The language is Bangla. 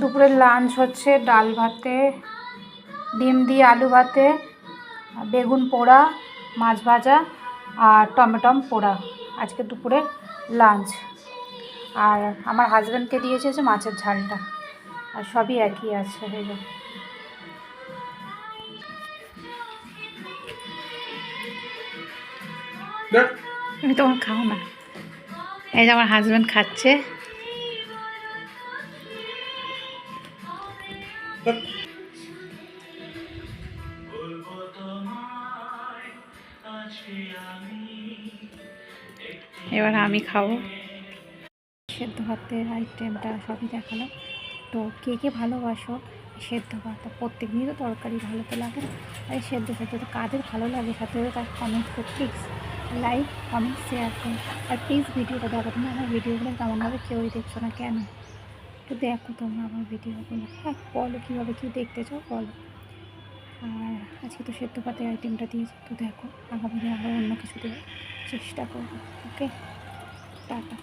দুপুরের লাঞ্চ হচ্ছে ডাল ভাতে, ডিম দিয়ে আলু ভাতে, বেগুন পোড়া, মাছ ভাজা আর টমেটো পোড়া আজকে দুপুরের লাঞ্চ। আর আমার হাজব্যান্ডকে দিয়েছে যে মাছের ঝালটা, আর সবই একই আছে। তুমি তোমার খাও না। এই যে আমার হাজব্যান্ড খাচ্ছে। এবার আমি খাবো। সেদ্ধ ভাতের আইটেমটা সবই দেখালাম। তো কে কে ভালোবাসো সেদ্ধ ভাত? প্রত্যেক দিনই তো তরকারি ভালো তো লাগে, আর সেদ্ধ সেদ্ধ তো কাদের ভালো লাগে সাথে তার কমেন্ট করে প্লিজ লাইক কমেন্ট শেয়ার করুন। আর প্লিজ ভিডিওটা দেখো, তুমি আমার ভিডিওগুলো তেমনভাবে কেউই দেখছো না কেন? তো দেখো তোমরা আমার ভিডিওগুলো, হ্যাঁ বলো কীভাবে কী দেখতে চাও বলো। আর আজকে তো সেদ্ধ ভাতের আইটেমটা দিয়েছি, তো দেখো আগামী দিন আবার অন্য কিছু দেওয়ার চেষ্টা করবো। ওকে, টাটা।